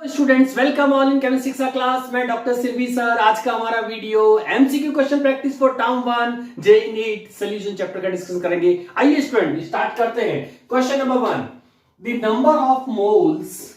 Students welcome all in chemistry का class. मैं doctor Sirvi sir. आज का हमारा video MCQ question practice for term 1 JEE NEET solution chapter का डिस्कशन करेंगे। आइए स्टूडेंट स्टार्ट करते हैं। Question number 1, the number of moles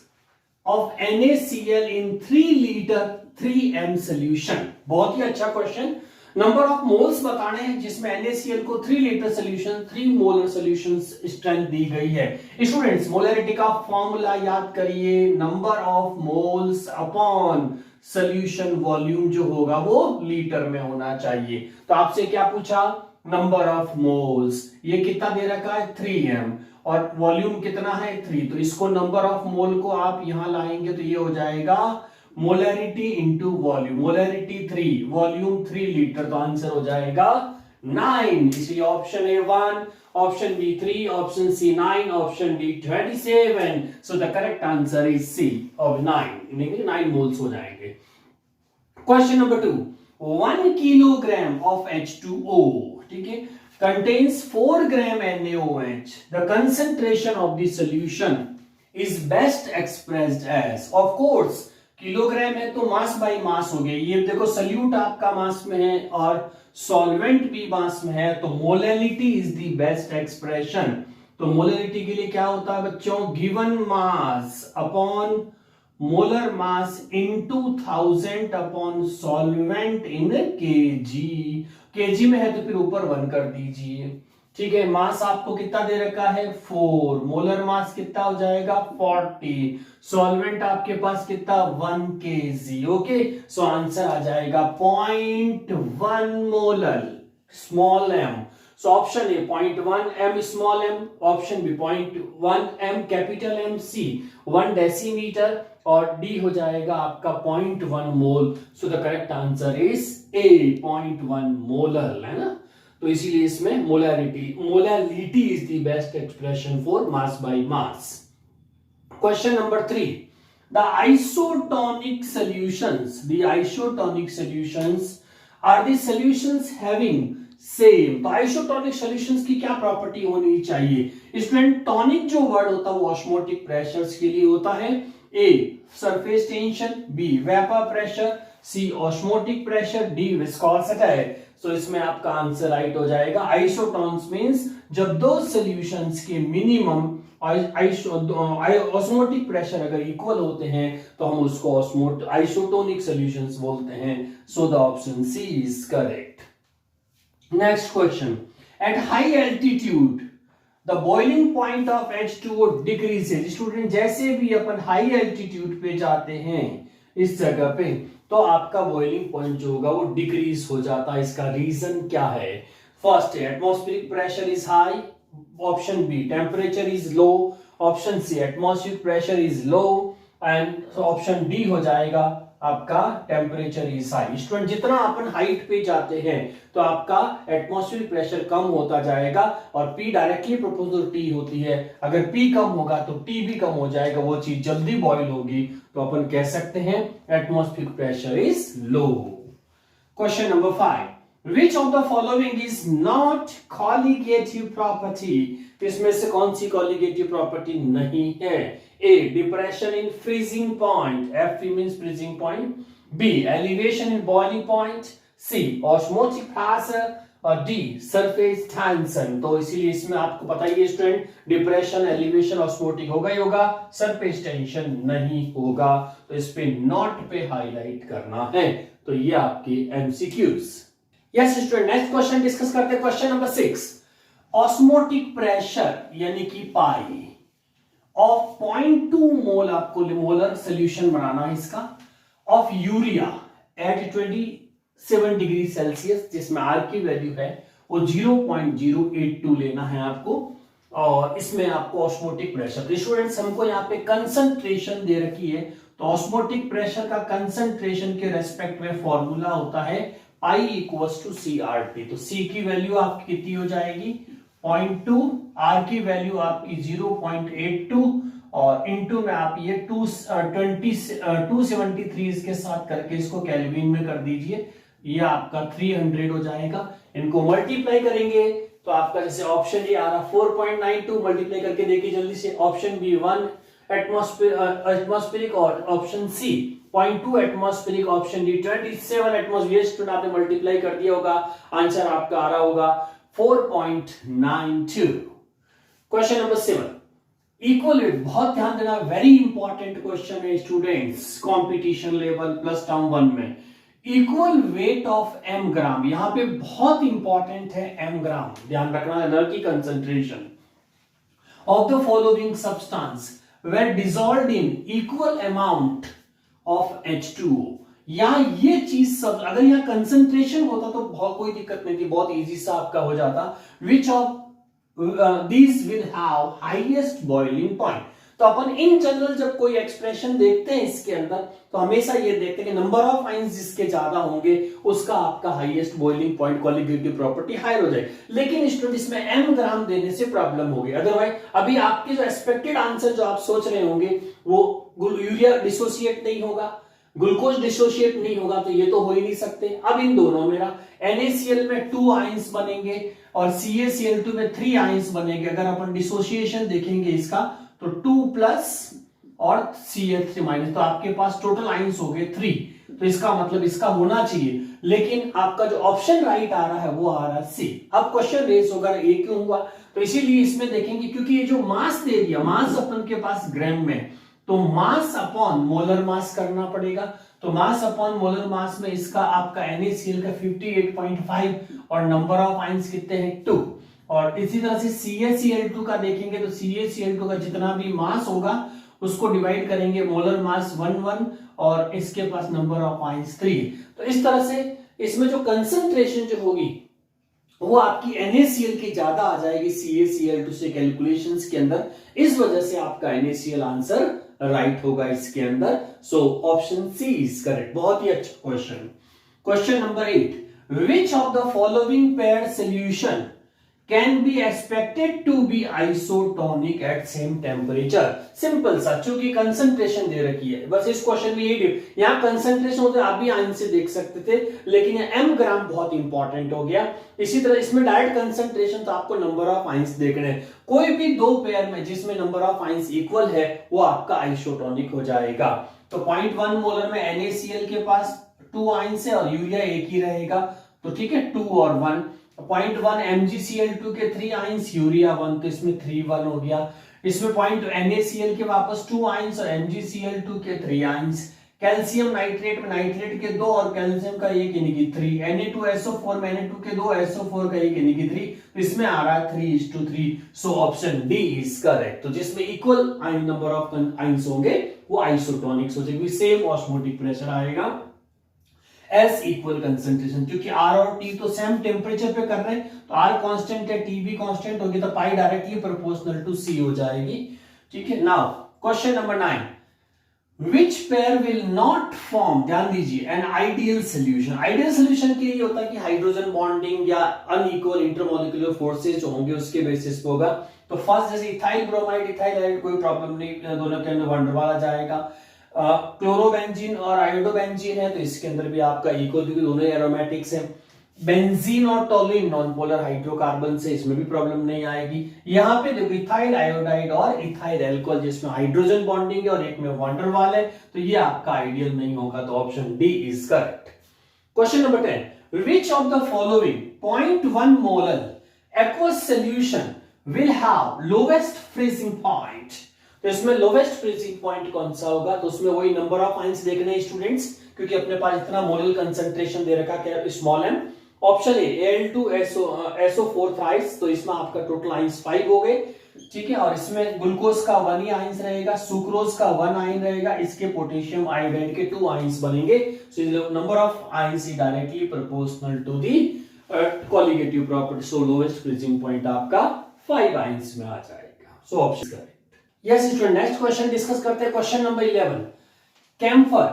of NaCl in 3 litre 3m solution. बहुत ही अच्छा क्वेश्चन। नंबर ऑफ मोल्स बताने हैं जिसमें NaCl को 3 litre solution 3 molar solution strength दी गई है। स्टूडेंट्स मोलरिटी का फॉर्मूला याद करिए, number of moles upon solution volume जो होगा वो लीटर में होना चाहिए। तो आपसे क्या पूछा, नंबर ऑफ मोल्स, ये कितना दे रखा है 3m और वॉल्यूम कितना है 3, तो इसको नंबर ऑफ मोल को आप यहां लाएंगे तो ये हो जाएगा molarity into volume. Molarity 3, volume 3 litre, तो आंसर हो जाएगा 9। इसलिए option A 1, option B 3, option C 9, option D 27। So the correct answer is C of 9, 9 moles हो जाएंगे। Question number 2, 1 kilogram of H2O, ठीक है, contains 4 gram NaOH. The concentration of the solution is best expressed as, of course kilogram है तो mass by mass हो गया। ये देखो सल्यूट आपका मास में है और सॉल्वेंट भी मास में है, तो molality is the best expression. तो मोलैलिटी के लिए क्या होता है बच्चों, given mass upon molar mass into 1000 upon solvent in KG. KG में है तो फिर ऊपर 1 कर दीजिए, ठीक है। मास आपको कितना दे रखा है 4, मोलर मास कितना हो जाएगा 40, सॉल्वेंट आपके पास कितना 1 kg। ओके, सो आंसर आ जाएगा 0.1 molar small m। So option A 0.1 m small m, option B 0.1 m capital M, C 1 decimetre और डी हो जाएगा आपका 0.1 mole. So the correct answer is A 0.1 molar, है ना। तो इसीलिए इसमें molality is the best expression for mass by mass. Question number 3, the isotonic solutions are the solutions having same. तो आइसोटोनिक सॉल्यूशंस की क्या प्रॉपर्टी होनी चाहिए स्टूडेंट। टॉनिक जो वर्ड होता है वो ऑस्मोटिक प्रेशर्स के लिए होता है। A surface tension, B vapour pressure, C osmotic pressure, D viscosity. तो इसमें आपका आंसर राइट हो जाएगा। आइसोटोन्स मींस जब दो सॉल्यूशंस के मिनिमम ऑस्मोटिक प्रेशर अगर इक्वल होते हैं तो हम उसको आइसोटोनिक सॉल्यूशंस बोलते हैं। So the option C is correct. Next question, at high altitude the boiling point of H2O decreases. Student जैसे भी अपन हाई एल्टीट्यूड पे जाते हैं इस जगह पे तो आपका बॉइलिंग पॉइंट जो होगा वो डिक्रीज हो जाता है। इसका रीजन क्या है। First atmospheric pressure is high, option B temperature is low, option C atmospheric pressure is low and option D हो जाएगा आपका टेम्परेचर इज हाई। स्टूडेंट जितना अपन हाइट पे जाते हैं तो आपका एटमॉस्फेरिक प्रेशर कम होता जाएगा और P डायरेक्टली प्रोपोर्शनल T होती है। अगर P कम होगा तो T भी कम हो जाएगा, वो चीज जल्दी बॉयल होगी, तो अपन कह सकते हैं atmospheric pressure is low. Question number 5, Which of the following is not colligative property? इसमें से कौन सी colligative property नहीं है। A depression in freezing point, F means freezing point, B elevation in boiling point, C osmotic pressure और D surface tension। तो इसीलिए इसमें आपको पता ही है स्टूडेंट, डिप्रेशन एलिवेशन ऑस्मोटिक होगा ही होगा, सरफेस टेंशन नहीं होगा। तो इस पे नॉट पे हाईलाइट करना है। तो ये आपके MCQs। Yes student, next question discuss करते हैं। क्वेश्चन नंबर 6, ऑस्मोटिक प्रेशर यानी कि पाई ऑफ 0.2 मोल, आपको मोलर सोल्यूशन बनाना है इसका, of urea at 27 degree Celsius, जिसमें R की वैल्यू है वो 0.082 लेना है आपको, और इसमें आपको ऑस्मोटिक प्रेशर। तो स्टूडेंट्स हमको यहाँ पे कंसंट्रेशन दे रखी है, तो ऑस्मोटिक प्रेशर का कंसंट्रेशन के रेस्पेक्ट में फॉर्मूला होता है पाई इक्वल्स टू CRT। तो C की वैल्यू आपकी कितनी हो जाएगी 0.2, R की वैल्यू आपकी 0.82 और इनटू में आप ये 273 इसके साथ करके इसको केल्विन में कर दीजिए, ये आपका 300 हो जाएगा। इनको मल्टीप्लाई करेंगे तो आपका जैसे ऑप्शन ए आ रहा 4.92, मल्टीप्लाई करके देखिए जल्दी से, option B 1 atmospheric option C, 0.2 atmospheric option D, 27 atmosphere. Student आपने मल्टीप्लाई कर दिया होगा, आंसर आपका आ रहा होगा 4.92। क्वेश्चन नंबर 7, इक्वल वेट, बहुत ध्यान देना, वेरी इंपॉर्टेंट क्वेश्चन है students, competition level plus term 1 में। Equal weight of M gram, यहां पे बहुत इंपॉर्टेंट है एम ग्राम, ध्यान रखना, energy concentration of the following substance were dissolved in equal amount of H2O। यहां ये चीज सब, अगर यहां कंसंट्रेशन होता तो बहुत कोई दिक्कत नहीं थी, बहुत इजी सा आपका हो जाता। Which of these will have highest boiling point। तो अपन इन जनरल जब कोई एक्सप्रेशन देखते हैं इसके अंदर, तो हमेशा ये देखते हैं कि नंबर ऑफ आइंस जिसके ज्यादा होंगे उसका आपका highest boiling point qualitative property higher हो जाए। लेकिन स्टूडेंट इसमें एम ग्राम देने से प्रॉब्लम होगी, अदरवाइज अभी आपके जो एक्सपेक्टेड आंसर जो आप सोच रहे होंगे वो यूरिया डिसोसिएट नहीं होगा, ग्लूकोज डिसोसिएट नहीं होगा, तो ये तो हो ही नहीं सकते। अब इन दोनों में NaCl में 2 आइंस बनेंगे और CaCl2 में 3 आइंस बनेंगे। अगर अपन डिसोसिएशन देखेंगे इसका तो 2 प्लस और Cl3 माइनस, तो आपके पास टोटल आइंस हो गए 3। तो इसका मतलब इसका होना चाहिए, लेकिन आपका जो ऑप्शन राइट आ रहा है वो आ रहा है सी। अब क्वेश्चन रेज होगा ये क्यों हुआ, तो इसीलिए इसमें देखेंगे क्योंकि ये जो मास दे दिया, मास अपन के पास ग्राम में, तो मास अपॉन मोलर मास करना पड़ेगा। तो मास अपॉन मोलर मास में इसका आपका NaCl का 58.5 और नंबर ऑफ आइंस कितने हैं 2। और इसी तरह से CaCl2 का देखेंगे तो CaCl2 का जितना भी मास होगा उसको डिवाइड करेंगे, मोलर मास 1 और इसके पास नंबर ऑफ आइंस 3। तो इस तरह से इसमें जो कंसंट्रेशन जो होगी वो आपकी NaCl की ज्यादा आ जाएगी CaCl2 से कैलकुलेशंस के अंदर, इस वजह से आपका NaCl आंसर राइट होगा इसके अंदर। So option C is correct. बहुत ही अच्छा question. Question number 8, which of the following pair solution can be expected to be isotonic at same temperature. Simple सा, चूंकि कंसंट्रेशन दे रखी है, बस इस क्वेश्चन में ये यहां कंसंट्रेशन होते आप भी आंसर से देख सकते थे, लेकिन एम ग्राम बहुत इंपॉर्टेंट हो गया। इसी तरह इसमें डायरेक्ट कंसंट्रेशन, तो आपको नंबर ऑफ आइंस देखने हैं, कोई भी 2 पेयर में जिसमें नंबर ऑफ आइंस इक्वल है वो आपका आइसोटोनिक हो जाएगा। तो 0.1 मोलर में NaCl के पास 2 आइंस है और यूरिया एक ही रहेगा, तो ठीक है 2 और 1। 0.1 MgCl2 के 3 आइंस, यूरिया 1, तो इसमें 3 1 हो गया। इसमें NaCl के वापस 2 आइंस और MgCl2 के 3 आइंस। कैल्शियम नाइट्रेट में नाइट्रेट के 2 और कैल्शियम का 1 यानी कि 3। Na2SO4 में Na2 के 2, SO4 का 1 यानी कि 3, तो इसमें आ रहा है 3:3। So option D is correct. तो जिसमें इक्वल आइन नंबर ऑफ आइंस होंगे वो आइसोटोनिक्स हो जाएगी, सेम ऑस्मोटिक प्रेशर आएगा एस इक्वल कंसंट्रेशन। क्योंकि R और T तो सेम टेम्परेचर पे कर रहे हैं, तो R कांस्टेंट है, T भी कांस्टेंट होगी, तो पाई डायरेक्टली प्रोपोर्शनल टू C हो जाएगी। ठीक है। Now question number 9, which pair will not form, ध्यान दीजिए, an ideal solution. Ideal solution के लिए होता है कि हाइड्रोजन बॉन्डिंग या अनइक्वल इंटरमोलिकुलर फोर्सेज जो होंगे उसके बेसिस पे होगा। तो फर्स्ट जैसे इथाइल ब्रोमाइड, इथाइल हाइड्राइड, कोई प्रॉब्लम नहीं, दोनों के अंदर वन वाला जाएगा। क्लोरोबेंजीन और आयोडोबेंजीन है तो इसके अंदर भी आपका इक्वल, क्योंकि दोनों एरोमेटिक्स हैं। बेंजीन और टोलुइन नॉन पोलर हाइड्रोकार्बन से, इसमें भी प्रॉब्लम नहीं आएगी। यहाँ पे देखो इथाइल आयोडाइड और इथाइल एल्कोहल, जिसमें हाइड्रोजन बॉन्डिंग है और एक में वंडर वाल है, तो ये आपका आइडियल नहीं होगा, तो option D is correct. Question number 10, which of the following 0.1 molar aqueous solution will have lowest freezing point। तो इसमें लोवेस्ट फ्रीजिंग पॉइंट कौन सा होगा, तो उसमें वही नंबर ऑफ आइंस देखने हैं स्टूडेंट्स, क्योंकि अपने पास इतना मोलर कंसंट्रेशन दे रखा है small m। Option A Al2SO4 thrice, तो इसमें आपका टोटल आइंस 5 हो गए। ठीक है। और इसमें ग्लूकोज का 1 ही आइंस रहेगा, सुक्रोज का 1 आइन रहेगा, इसके पोटेशियम आयोडाइड के 2 आइंस बनेंगे। So number of ions is directly proportional to the colligative property. So lowest freezing point आपका 5 आइंस में आ जाएगा। So option correct. Yes student, next question discuss करते हैं। Question number 11, camphor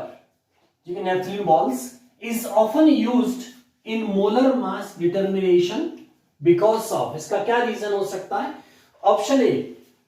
naphthalene balls is often used in molar mass determination because of, इसका क्या reason हो सकता है। Option A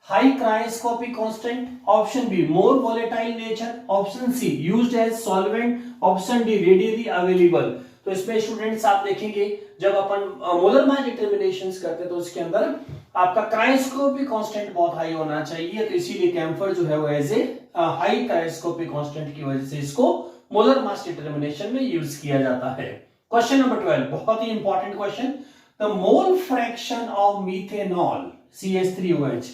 high cryoscopic constant, option B more volatile nature, option C used as solvent, option D radially available. तो इसमें students आप देखेंगे जब अपन मोलर मास डिटर्मिनेशंस करते हैं तो उसके अंदर आपका क्रायोस्कोपिक कांस्टेंट बहुत हाई होना चाहिए, तो इसीलिए कैम्फर जो है वो as a high cryoscopic constant की वजह से इसको मोलर मास डिटर्मिनेशन में यूज किया जाता है। क्वेश्चन नंबर 12, बहुत ही important question. The mole fraction of methanol CH3OH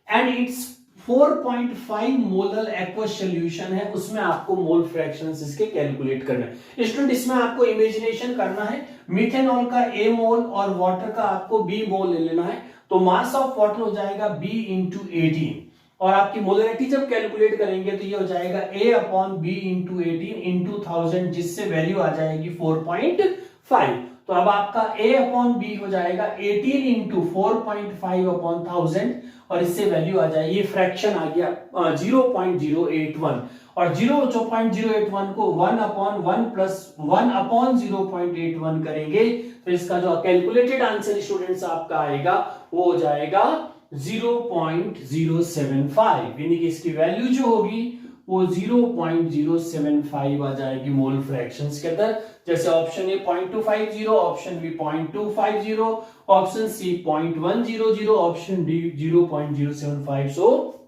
and its 4.5 molar aqueous solution है, उसमें आपको मोल फ्रैक्शंस इसके कैलकुलेट करना है। स्टूडेंट इसमें आपको इमेजिनेशन करना है, मीथेनॉल का A मोल और वाटर का आपको B मोल ले लेना है, तो मास ऑफ वाटर हो जाएगा B इंटू 18 और आपकी मोलरिटी जब कैलकुलेट करेंगे तो ये हो जाएगा A upon B into 18 into 1000, जिससे वैल्यू आ जाएगी 4.5। तो अब आपका A अपॉन B हो जाएगा 18 इंटू 4.5 अपॉन 1000 और इससे वैल्यू आ जाएगी, ये फ्रैक्शन आ गया 0.081 और 0.081 को 1 अपॉन 1 प्लस 1 अपॉन 0.81 करेंगे तो इसका जो कैलकुलेटेड आंसर स्टूडेंट्स आपका आएगा वो हो जाएगा 0.075, यानी कि इसकी वैल्यू जो होगी वो 0.075 आ जाएगी मोल फ्रैक्शंस के अंदर। जैसे option A 0.250, option B 0.250, option C 0.100, option D 0.075, so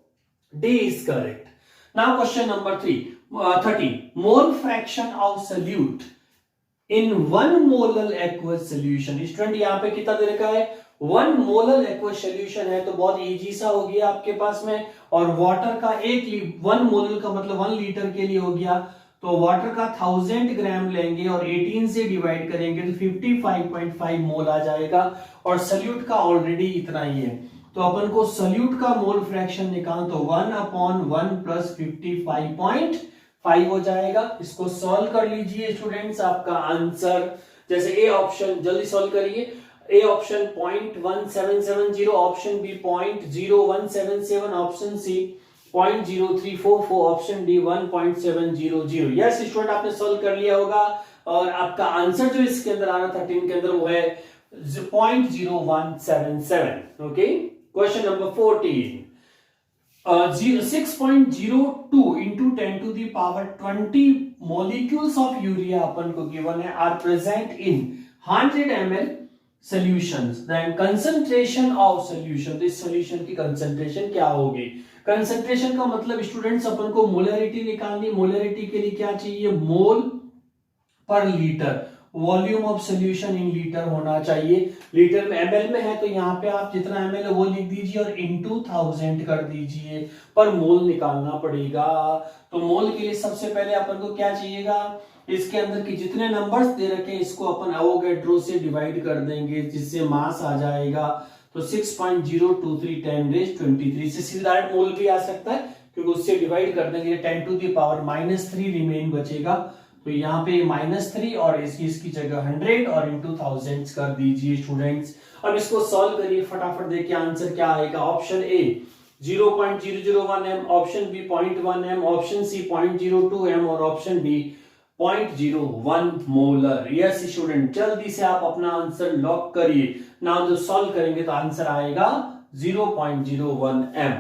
D is correct. Now question number 13, mole fraction of solute in 1 molar aqueous solution. Student यहाँ पे कितना दे रखा है, 1 मोलर एक्वस सॉल्यूशन है, तो बहुत इजी सा हो गया आपके पास में, और वाटर का 1 मोलर का मतलब 1 लीटर के लिए हो गया, तो वाटर का 1000 ग्राम लेंगे और 18 से डिवाइड करेंगे तो 55.5 मोल आ जाएगा, और सॉल्यूट का ऑलरेडी इतना ही है, तो अपन को सॉल्यूट का मोल फ्रैक्शन निकालना, तो 1 अपॉन 1 प्लस 55.5 हो जाएगा। इसको सॉल्व कर लीजिए स्टूडेंट्स, आपका आंसर जैसे ए ऑप्शन जल्दी सॉल्व करिए, A option 0.1770, option B 0.0177, option C 0.0344, option D 1.700। Yes student आपने सॉल्व कर लिया होगा और आपका आंसर जो इसके अंदर आ रहा था 13 के अंदर वो है 0.0177। Okay, question number 14, 6.02 into 10 to the power 20 molecules of urea अपन को given है are present in 100 ml solutions, then concentration of solution, तो इस solution की concentration क्या होगी। concentration का मतलब स्टूडेंट्स अपन को मोलरिटी निकालनी, मोलरिटी के लिए क्या चाहिए, मोल पर litre, volume of solution in litre होना चाहिए, लीटर में ml में है तो यहाँ पे आप जितना ml है वो लिख दीजिए और इनटू 1000 कर दीजिए, पर मोल निकालना पड़ेगा। तो मोल के लिए सबसे पहले अपन को क्या चाहिएगा, इसके अंदर की जितने नंबर्स दे रखे हैं इसको अपन एवोगैड्रो से डिवाइड कर देंगे, जिससे मास आ जाएगा, तो 6.023 10⁻23 से सीधा डायरेक्ट मोल भी आ सकता है क्योंकि उससे डिवाइड कर देंगे, 10 to the power -3 रिमेन बचेगा, तो यहाँ पे -3 और इसकी जगह 100 और इनटू 1000 कर दीजिए स्टूडेंट्स। अब इसको सॉल्व करिए फटाफट, देखिए आंसर क्या आएगा। Option A 0.001 m, option B 0.1 m, option C 0.02 m और option D 0.01 molar. Yes student, जल्दी से आप अपना आंसर लॉक करिए। नाउ जब सॉल्व करेंगे तो आंसर आएगा 0.01 m।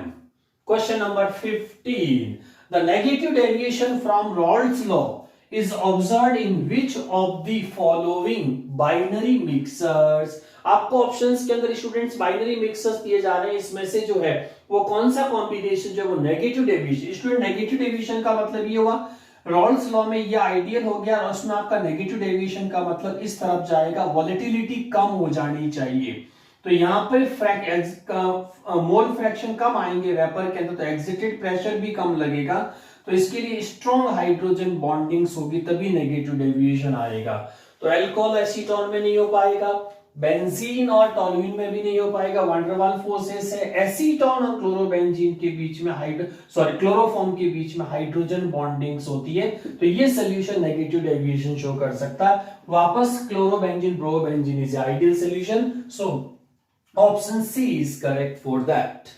Question number 15, the negative deviation from Raoult's law is observed in which of the following binary mixers। आपको ऑप्शंस के अंदर स्टूडेंट्स बाइनरी मिक्सर्स दिए जा रहे हैं, इसमें से जो है वो कौन सा कॉम्बिनेशन जो है वो negative deviation. Student negative deviation का मतलब ये हुआ रॉल्स लॉ में ये आइडियल हो गया और उसमें आपका नेगेटिव डेविएशन का मतलब इस तरफ जाएगा, वॉलेटिलिटी कम हो जानी चाहिए, तो यहाँ पे मोल फ्रैक्शन कम आएंगे वेपर के अंदर, तो एग्जिटेड प्रेशर भी कम लगेगा, तो इसके लिए स्ट्रॉन्ग हाइड्रोजन बॉन्डिंग्स होगी तभी नेगेटिव डेविएशन आएगा। तो अल्कोहल एसीटोन में नहीं हो पाएगा, बेंजीन और टोलुइन में भी नहीं हो पाएगा, वंडरवाल फोर्सेस है, एसीटोन और क्लोरोबेंजीन के बीच में क्लोरोफॉर्म के बीच में हाइड्रोजन बॉन्डिंग्स होती है, तो ये सोल्यूशन नेगेटिव डेविएशन शो कर सकता है। वापस chlorobenzene bromobenzene is ideal solution, so option C is correct for that.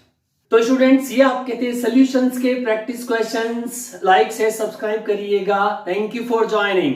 तो स्टूडेंट्स ये आपके थे सॉल्यूशंस के प्रैक्टिस क्वेश्चंस, लाइक से सब्सक्राइब करिएगा। Thank you for joining.